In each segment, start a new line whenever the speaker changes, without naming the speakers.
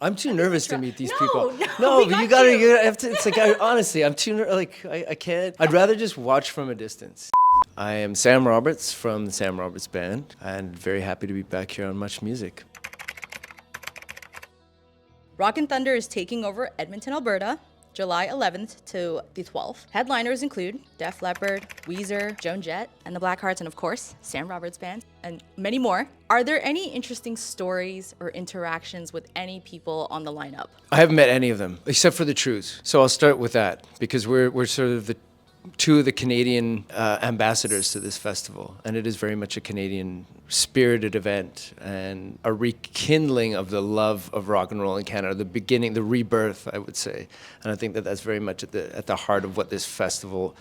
I'm too nervous to meet these people.
No,
But you have to. It's like honestly, I'm too I can't. I'd rather just watch from a distance. I am Sam Roberts from the Sam Roberts Band, and very happy to be back here on MuchMusic.
Rockin Thunder is taking over Edmonton, Alberta, July 11th to the 12th. Headliners include Def Leppard, Weezer, Joan Jett, and the Blackhearts, and of course, Sam Roberts Band, and many more. Are there any interesting stories or interactions with any people on the lineup?
I haven't met any of them except for the Trews. So I'll start with that because we're sort of the two of the Canadian ambassadors to this festival, and it is very much a Canadian spirited event and a rekindling of the love of rock and roll in Canada, the beginning, the rebirth, I would say. And I think that that's very much at the heart of what this festival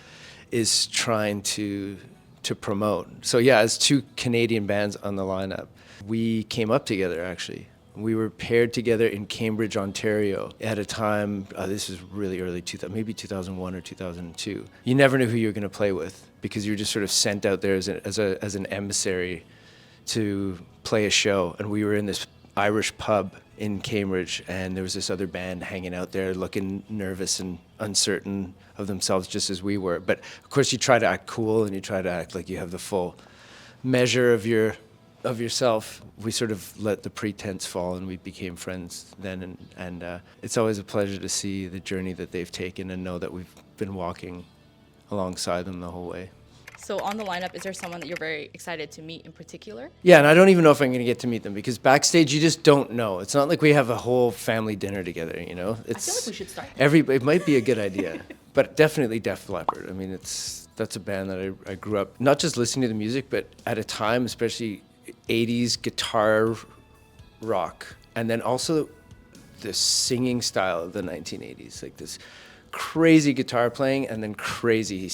is trying to promote. So yeah, as two Canadian bands on the lineup, we came up together actually. We were paired together in Cambridge, Ontario at a time, this was really early, maybe 2001 or 2002. You never knew who you were going to play with because you were just sort of sent out there as an emissary to play a show. And we were in this Irish pub in Cambridge, and there was this other band hanging out there looking nervous and uncertain of themselves just as we were. But of course you try to act cool and you try to act like you have the full measure of yourself. We sort of let the pretense fall and we became friends then, and it's always a pleasure to see the journey that they've taken and know that we've been walking alongside them the whole way.
So on the lineup, is there someone that you're very excited to meet in particular?
Yeah, and I don't even know if I'm going to get to meet them because backstage you just don't know. It's not like we have a whole family dinner together, you know?
I feel like we should start.
It might be a good idea, but definitely Def Leppard. I mean, that's a band that I grew up not just listening to the music, but at a time, especially 80s guitar rock, and then also the singing style of the 1980s, like this crazy guitar playing and then crazy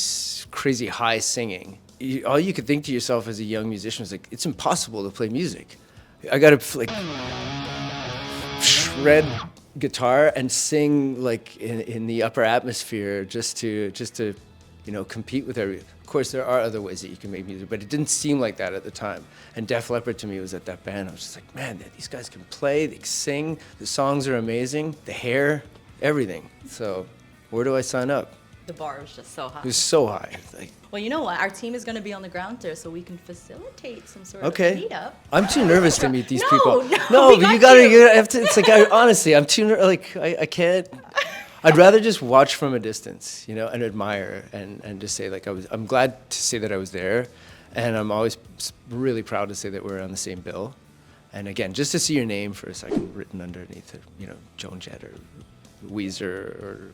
high singing. All you could think to yourself as a young musician was like, it's impossible to play music. I gotta like shred guitar and sing like in the upper atmosphere just to compete with everything. Of course, there are other ways that you can make music, but it didn't seem like that at the time. And Def Leppard to me was at that band. I was just like, man, these guys can play, they can sing, the songs are amazing, the hair, everything. So where do I sign up?
The bar was just so high.
It was so high.
Well, you know what? Our team is going to be on the ground there, so we can facilitate some sort of
okay.
meetup.
I'm too nervous to meet these people.
No,
but you have to. It's like honestly, I'm too I can't. I'd rather just watch from a distance, and admire and just say I'm glad to say that I was there, and I'm always really proud to say that we're on the same bill. And again, just to see your name for a second written underneath it, Joan Jett or Weezer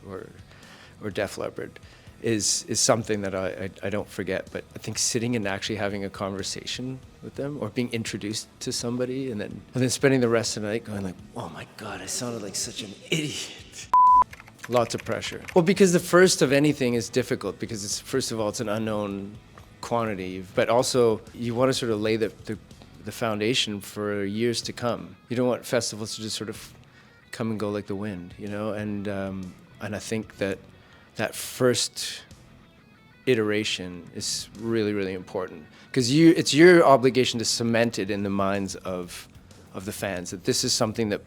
or Def Leppard is something that I don't forget. But I think sitting and actually having a conversation with them or being introduced to somebody and then spending the rest of the night going like, oh my God, I sounded like such an idiot. Lots of pressure. Well, because the first of anything is difficult because first of all, it's an unknown quantity, but also you want to sort of lay the foundation for years to come. You don't want festivals to just sort of come and go like the wind, and I think that first iteration is really, really important because it's your obligation to cement it in the minds of the fans that this is something that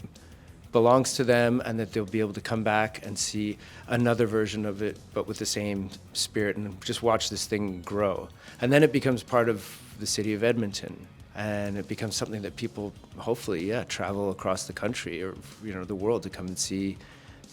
belongs to them and that they'll be able to come back and see another version of it but with the same spirit and just watch this thing grow. And then it becomes part of the city of Edmonton. And it becomes something that people hopefully, travel across the country or the world to come and see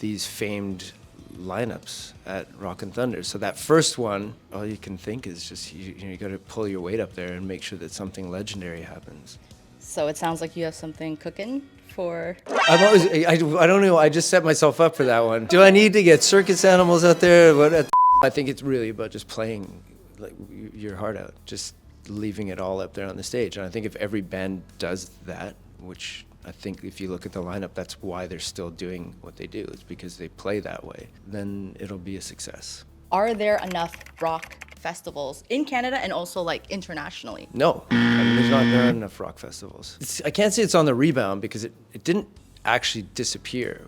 these famed lineups at Rockin Thunder. So that first one, all you can think is just you got to pull your weight up there and make sure that something legendary happens.
So it sounds like you have something cooking for.
I don't know. I just set myself up for that one. Do I need to get circus animals out there? I think it's really about just playing like your heart out. Just leaving it all up there on the stage. And I think if every band does that, which I think if you look at the lineup, that's why they're still doing what they do, is because they play that way, then it'll be a success.
Are there enough rock festivals in Canada and also like internationally?
No, I mean, there aren't enough rock festivals. I can't say it's on the rebound because it didn't actually disappear,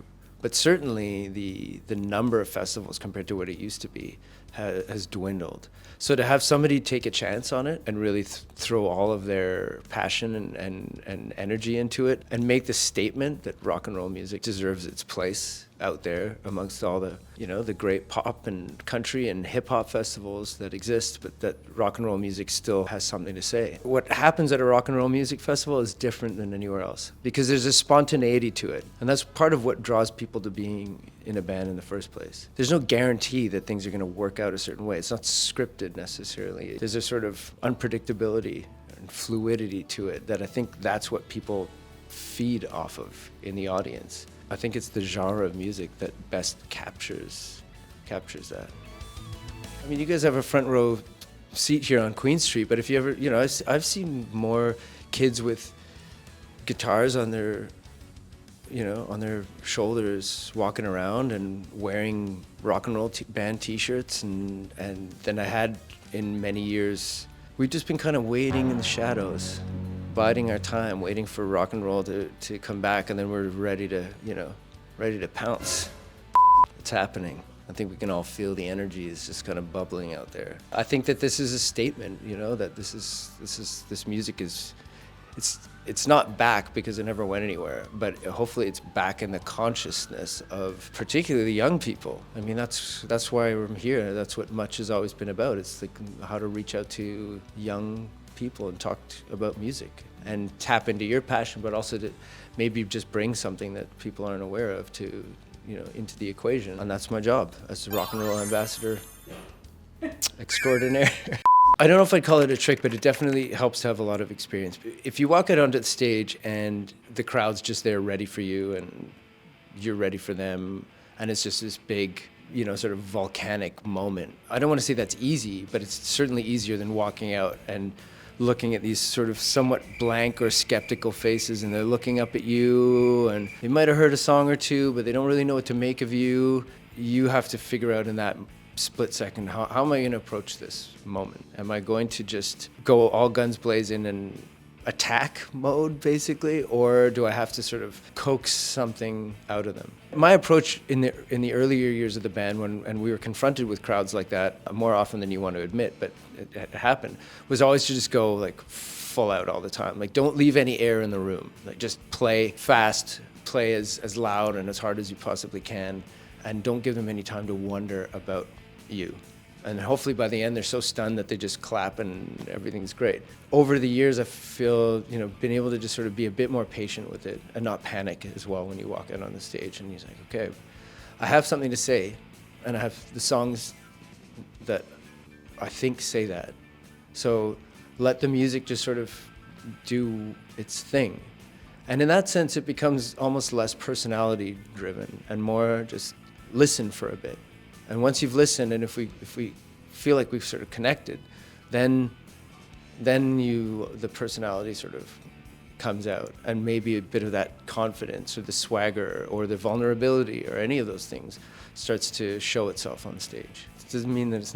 but certainly the number of festivals compared to what it used to be has dwindled. So to have somebody take a chance on it and really throw all of their passion and energy into it and make the statement that rock and roll music deserves its place out there amongst all the, the great pop and country and hip hop festivals that exist, but that rock and roll music still has something to say. What happens at a rock and roll music festival is different than anywhere else because there's a spontaneity to it. And that's part of what draws people to being in a band in the first place. There's no guarantee that things are going to work out a certain way. It's not scripted necessarily. There's a sort of unpredictability and fluidity to it that I think that's what people feed off of in the audience. I think it's the genre of music that best captures that. I mean, you guys have a front row seat here on Queen Street, but if you ever, I've seen more kids with guitars on their, on their shoulders walking around and wearing rock and roll band t-shirts and than I had in many years. We've just been kind of waiting in the shadows, biding our time, waiting for rock and roll to come back, and then we're ready to pounce. It's happening. I think we can all feel the energy is just kind of bubbling out there. I think that this is a statement, that this music is, it's not back because it never went anywhere, but hopefully it's back in the consciousness of particularly young people. I mean, that's why I'm here. That's what Much has always been about. It's like how to reach out to young people and talk about music and tap into your passion, but also to maybe just bring something that people aren't aware of to, into the equation. And that's my job as the rock and roll ambassador extraordinaire. I don't know if I'd call it a trick, but it definitely helps to have a lot of experience. If you walk out onto the stage and the crowd's just there ready for you and you're ready for them, and it's just this big, sort of volcanic moment. I don't want to say that's easy, but it's certainly easier than walking out and looking at these sort of somewhat blank or skeptical faces, and they're looking up at you, and they might have heard a song or two, but they don't really know what to make of you. You have to figure out in that split second, how am I going to approach this moment? Am I going to just go all guns blazing and attack mode, basically, or do I have to sort of coax something out of them? My approach in the earlier years of the band, when we were confronted with crowds like that, more often than you want to admit, but it happened, was always to just go like full out all the time. Like, don't leave any air in the room. Like, just play fast, play as loud and as hard as you possibly can, and don't give them any time to wonder about you. And hopefully by the end, they're so stunned that they just clap and everything's great. Over the years, I feel, been able to just sort of be a bit more patient with it and not panic as well when you walk out on the stage. And he's like, okay, I have something to say, and I have the songs that I think say that. So let the music just sort of do its thing. And in that sense, it becomes almost less personality driven and more just listen for a bit. And once you've listened, and if we feel like we've sort of connected, then the personality sort of comes out, and maybe a bit of that confidence or the swagger or the vulnerability or any of those things starts to show itself on stage. It doesn't mean that it's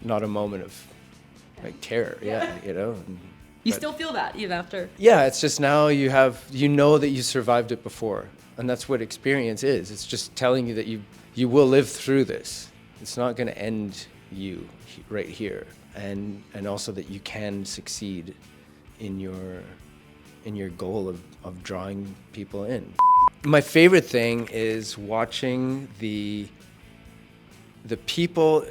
not a moment of like terror,
You still feel that even after?
Yeah, it's just now you know that you survived it before, and that's what experience is. It's just telling you that you will live through this. It's not going to end you right here, and also that you can succeed in your goal of drawing people in. My favorite thing is watching the people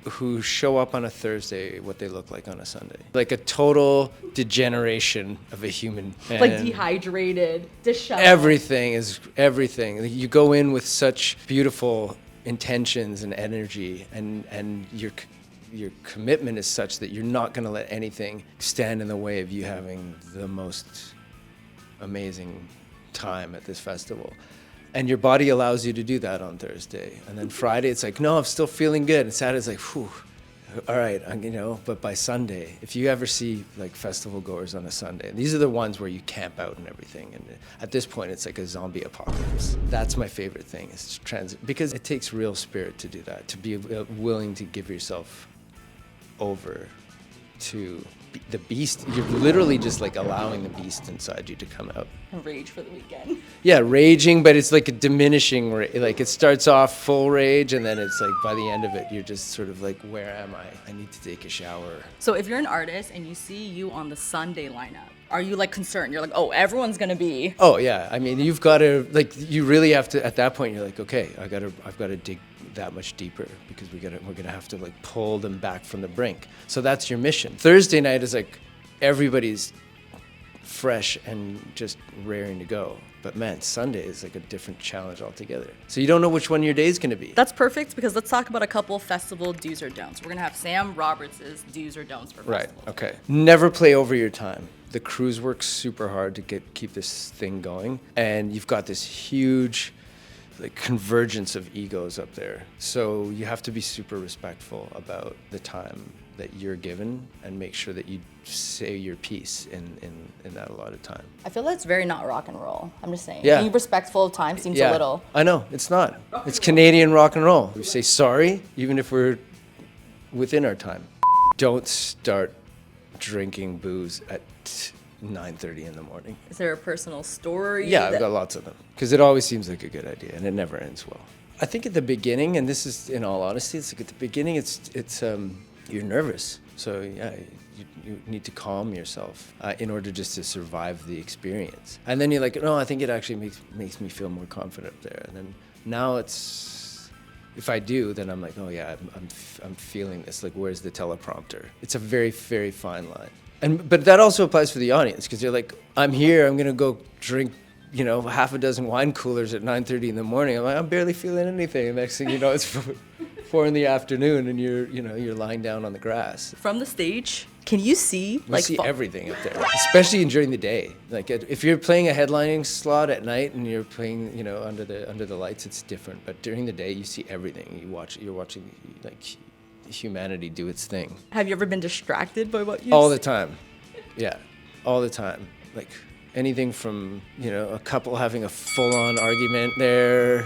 who show up on a Thursday, what they look like on a Sunday. Like a total degeneration of a human.
Like dehydrated, disheveled.
Everything. You go in with such beautiful intentions and energy, and your commitment is such that you're not going to let anything stand in the way of you having the most amazing time at this festival. And your body allows you to do that on Thursday. And then Friday, it's like, no, I'm still feeling good. And Saturday, it's like, whew, all right, but by Sunday, if you ever see like festival goers on a Sunday, these are the ones where you camp out and everything. And at this point, it's like a zombie apocalypse. That's my favorite thing, is because it takes real spirit to do that, to be willing to give yourself over to the beast. You're literally just like allowing the beast inside you to come out.
Rage for the weekend.
Yeah, raging, but it's like a diminishing. Like it starts off full rage, and then it's like by the end of it, you're just sort of like, where am I? I need to take a shower.
So if you're an artist and you see you on the Sunday lineup, are you like concerned? You're like, oh, everyone's gonna be.
Oh yeah, I mean, you've got to like, you really have to. At that point, you're like, okay, I've got to dig that much deeper because we're gonna have to like pull them back from the brink. So that's your mission. Thursday night is like everybody's fresh and just raring to go. But man, Sunday is like a different challenge altogether. So you don't know which one your day is gonna be.
That's perfect because let's talk about a couple festival do's or don'ts. We're gonna have Sam Roberts' do's or don'ts for
Right.
festivals.
Okay. Never play over your time. The crews work super hard to keep this thing going, and you've got this huge like convergence of egos up there. So you have to be super respectful about the time that you're given and make sure that you say your piece in that allotted time.
I feel that's very not rock and roll. I'm just saying.
Yeah.
Being respectful of time seems a little.
I know, it's not. It's Canadian rock and roll. We say sorry, even if we're within our time. Don't start drinking booze at 9:30 in the morning.
Is there a personal story?
Yeah, I've got lots of them. Because it always seems like a good idea, and it never ends well. I think at the beginning, and this is in all honesty, it's like at the beginning, it's you're nervous. So yeah, you need to calm yourself in order just to survive the experience. And then you're like, no, I think it actually makes me feel more confident up there. And then now it's, if I do, then I'm like, oh yeah, I'm feeling this. Like, where's the teleprompter? It's a very, very fine line. But that also applies for the audience, because you're like, I'm here, I'm gonna go drink, half a dozen wine coolers at 9:30 in the morning. I'm like, I'm barely feeling anything. And next thing you know, it's 4 in the afternoon, and you're lying down on the grass.
From the stage, can you see
You see everything up there, especially during the day. Like if you're playing a headlining slot at night and you're playing, under the lights, it's different. But during the day, you see everything. You're watching like humanity do its thing.
Have you ever been distracted by what you
All
see?
the time. Yeah, all the time. Like anything from, a couple having a full-on argument there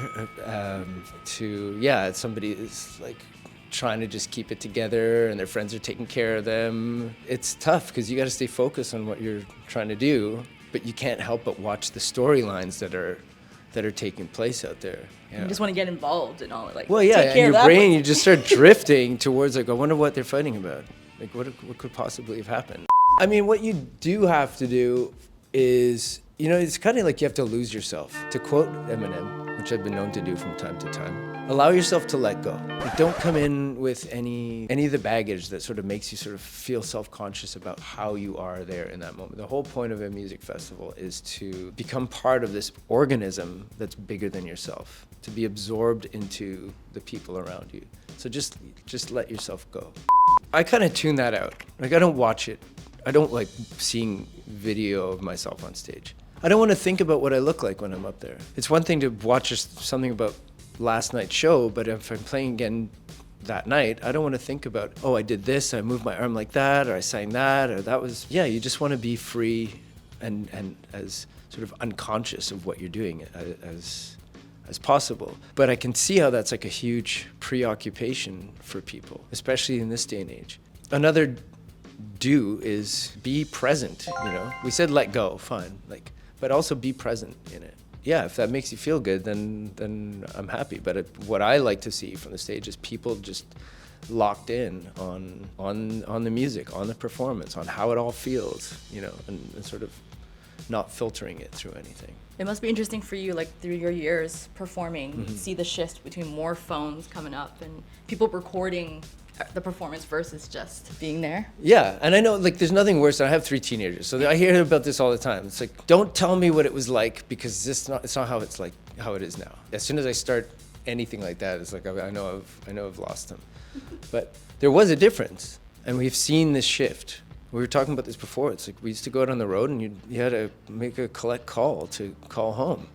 to, somebody is like trying to just keep it together and their friends are taking care of them. It's tough because you got to stay focused on what you're trying to do, but you can't help but watch the storylines that are taking place out there.
You just want to get involved and all. Like,
well, yeah,
take care
and
of
your
that
brain,
one.
you just start drifting towards like, I wonder what they're fighting about. Like, what could possibly have happened? I mean, what you do have to do is, it's kind of like you have to lose yourself. To quote Eminem, which I've been known to do from time to time, allow yourself to let go. Like, don't come in with any of the baggage that sort of makes you sort of feel self-conscious about how you are there in that moment. The whole point of a music festival is to become part of this organism that's bigger than yourself, to be absorbed into the people around you. So just let yourself go. I kind of tune that out. Like, I don't watch it. I don't like seeing video of myself on stage. I don't want to think about what I look like when I'm up there. It's one thing to watch something about last night's show, but if I'm playing again that night, I don't want to think about, oh, I did this, I moved my arm like that, or I sang that, or that was, you just want to be free and as sort of unconscious of what you're doing as possible. But I can see how that's like a huge preoccupation for people, especially in this day and age. Another do is be present, We said let go, fine, but also be present in it. Yeah, if that makes you feel good, then I'm happy. But what I like to see from the stage is people just locked in on the music, on the performance, on how it all feels, and sort of not filtering it through anything.
It must be interesting for you, like through your years performing, see the shift between more phones coming up and people recording the performance versus just being there.
Yeah, and I know there's nothing worse. I have 3 teenagers, so I hear about this all the time. It's like, don't tell me what it was like, because it's not how it's like how it is now. As soon as I start anything like that, it's like I know I've lost them. But there was a difference, and we've seen this shift. We were talking about this before. It's like we used to go out on the road, and you had to make a collect call to call home,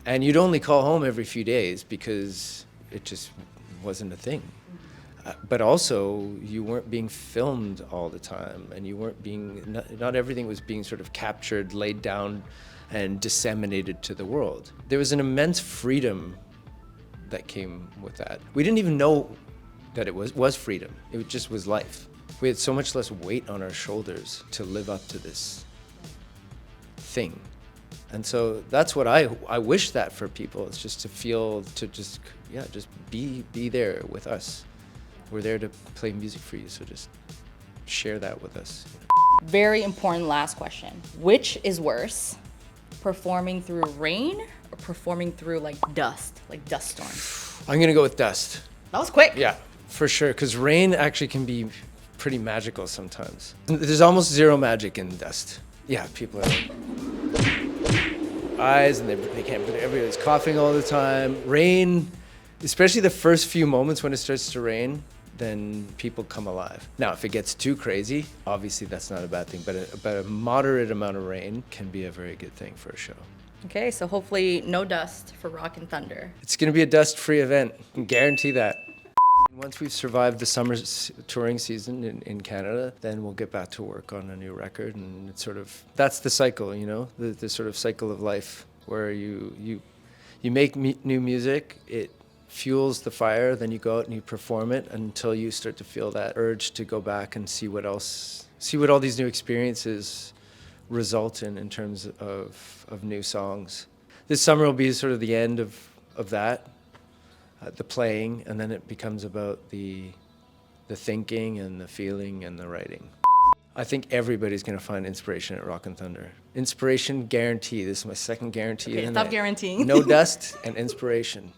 and you'd only call home every few days because it just wasn't a thing. But also, you weren't being filmed all the time, and you weren't not everything was being sort of captured, laid down, and disseminated to the world. There was an immense freedom that came with that. We didn't even know that it was freedom. It just was life. We had so much less weight on our shoulders to live up to this thing. And so that's what I wish that for people. It's just to feel, to just be there with us. We're there to play music for you, so just share that with us.
Very important last question. Which is worse, performing through rain or performing through like dust storms?
I'm gonna go with dust.
That was quick.
Yeah, for sure, because rain actually can be pretty magical sometimes. There's almost zero magic in dust. Yeah, people are like, eyes and they can't breathe. Everybody's coughing all the time. Rain, especially the first few moments when it starts to rain, then people come alive. Now, if it gets too crazy, obviously that's not a bad thing, but a moderate amount of rain can be a very good thing for a show.
Okay, so hopefully no dust for Rockin Thunder.
It's gonna be a dust-free event, I can guarantee that. Once we've survived the summer touring season in Canada, then we'll get back to work on a new record, and it's sort of, that's the cycle, you know, the sort of cycle of life where you make new music, it fuels the fire, then you go out and you perform it until you start to feel that urge to go back and see what all these new experiences result in terms of new songs. This summer will be sort of the end of that. The playing, and then it becomes about the thinking and the feeling and the writing. I think everybody's gonna find inspiration at Rockin Thunder. Inspiration guarantee. This is my second guarantee.
Okay, stop guaranteeing.
No dust and inspiration.